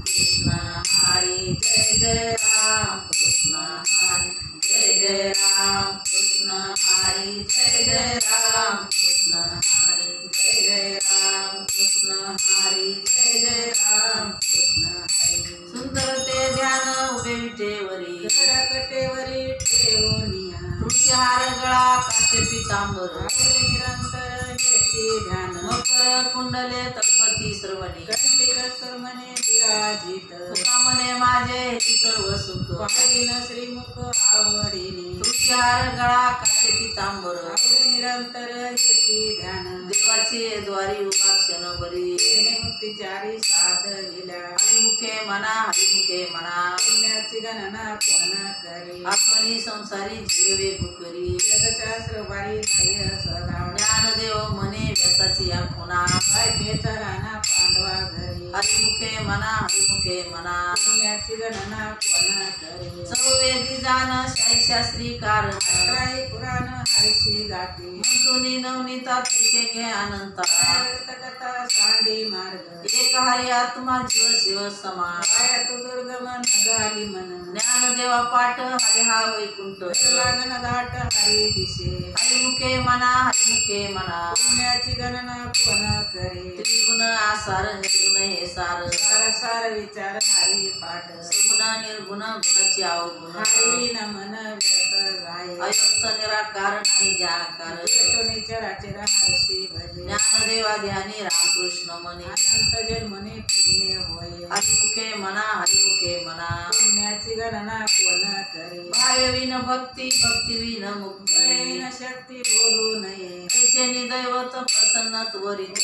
कृष्ण हरी जय जय राम कृष्ण हरी जय जय राम कृष्ण हरी जय जय राम कृष्ण हरी जय जय राम कृष्ण हरी जय जय राम कृष्ण हरी सुंदर ते ध्यान उभे विटेवरी कटेवरी ठेवनिया तुळशी हार गळा काचे पितांबर निरंतर येते ध्यान मकर कुंडले तळपती सर्वणी कंठी कस्तर मने विराजित तुका मने माझे हेती सर्व सुख पाहिन श्रीमुख आवडीने तुळशी हार गळा काचे पितांबर आवडे निरंतर येते ध्यान देवाची द्वारी उभा क्षण बरी मुक्तीचारी साधविल्या हरिमुखे म्हणा हरिमुखे म्हणा पुण्याची गणना कोण करी आत्मनी संसारी जीवे भुकरी वेदशास्त्र बारी नाही सदा ज्ञानदेव मने व्यसाची या पुन्हा बायकेचा राणा पांडवा घरी हरिमुखे म्हणा हरिमुखे म्हणा पुण्याची गणना कोण करी सर्ववेदी जाण शास्त्री कारण अकराही पुराण हरिशी गाठी म्हणतुनी नवनीता तैसे घे अनंता कथा सांडी मार्ग एक हरी आत्मा जीव शिव समान तू दुर्गम नगाली मन ज्ञानदेवा पाठ हरि हा वैकुंठ लागन दाट हरी दिशे हरिमुखे म्हणा हरिमुखे म्हणा पुण्याची गणना कोण करे त्रिगुण आसार निर्गुण हे सार सार सार विचार हरी पाठ सगुण निर्गुण गुणाची अवगुण हरी मन व्यर्थ जाय अयुक्त निराकार नाही जाकार निचराचे हरसी भजे ज्ञानदेवा ध्यानी रामकृष्ण मनी अनंत जन्मने पुण्य होय हरिमुखे म्हणा हरिमुखे म्हणा पुण्याची गणना कोण करे भायविन भक्ती भक्तिविन मुक्ती विन शक्ती बोलू नये ऐसे निदैवत प्रसन्न त्वरित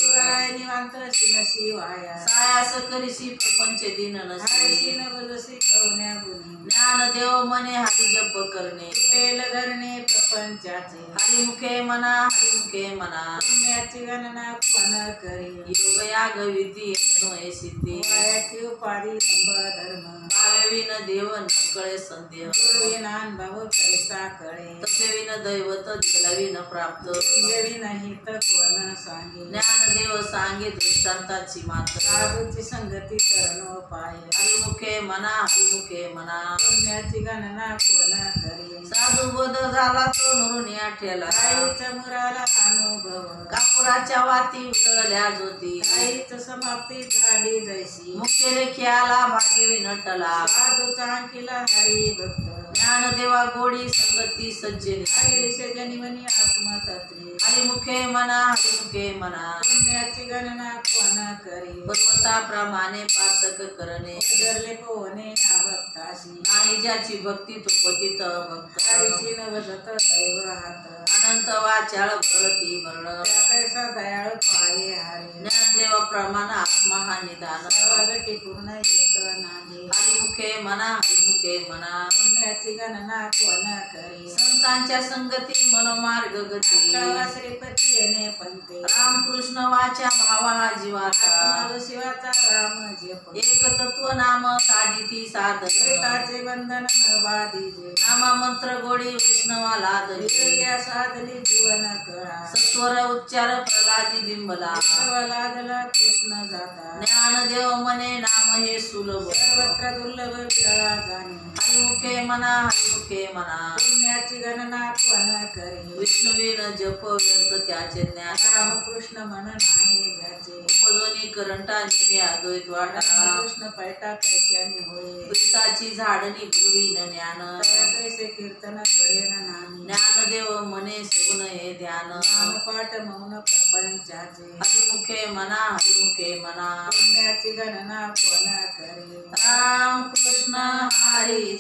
निवांत शिन शिवाया सायास करिशी प्रपंच दिन नसी नवजसी कवण्या गुणी ज्ञानदेव मने हरि जप करणे तेल धरणे प्रपंचाचे हरिमुखे म्हणा हरिमुखे म्हणा पुण्याची गणना कोण करी योग याग विधी यज्ञ सिद्धी वायाची उपाधी धर्म भाविन देव नकळे संदेह गुरुविनान भाव कैसा कळे तसेविन दैवत दिलाविन प्राप्त विनहित कोण सांगे ज्ञानदेव सांगे दृष्टांताची मात्र साधूची संगती करणोपाय हरिमुखे म्हणा हरिमुखे म्हणा पुण्याची गणना कोण करी साधू बोध झाला तो नरुनिया ठेला काहीच मुराला अनुभव कापुराच्या वाती उजळल्या ज्योती काहीच समाप्ती झाली जैसी मुख्य रेख्याला भाग्यवी नटला साधूचा अंकिला हरी भक्त ज्ञानदेवा गोडी संगती सज्जनी हरी जनिवनी आत्मतत्वे हरिमुखे म्हणा हरिमुखे म्हणा पुण्याची गणना कोण करी पर्वताप्रमाणे पातक करणे धरले पोहणे भक्ताशी नाही ज्याची भक्ती तो पतित भक्त हरीशी नवजत दैव हात अनंत वाचाळ भरती मरण कैसा दयाळ पाये हरी ज्ञानदेवा प्रमाण आत्मा हा निदान सर्वगटी पूर्ण एक नांदी हरिमुखे म्हणा हरिमुखे म्हणा पुण्याची गणना कोण करी संतांच्या संगती मनोमार्ग गती श्रीपती येणे पंते रामकृष्ण वाचा भावा हा जीवाचा शिवाचा राम जप एक तत्व नाम साधिती साधने बंधन न बाधीजे नामा मंत्र गोडी वैष्णवाला दया साधली जीवन कळा सत्वर उच्चार प्रल्हादी बिंबला लादला कृष्ण जाता ज्ञानदेव मने नाम हे सुलभ सर्वत्र दुर्लभ वेळा जाणे हरिमुखे म्हणा हरिमुखे म्हणा पुण्याची गणना कोण करी विष्णुवीन जप व्यर्थ त्याचे ज्ञान रामकृष्ण मन नाही ज्याचे उपजोनी करंटा नेणे अद्वैत वाटा कृष्ण पैटा कैस्याने होय वृक्षाची झाडणी गुरुविन ज्ञान कैसे कीर्तन गडेन नामी ज्ञानदेव मने सगुण हे ध्यान नामपाठ मौन प्रपंचाचे हरिमुखे म्हणा हरिमुखे म्हणा पुण्याची गणना कोण करी रामकृष्ण हरी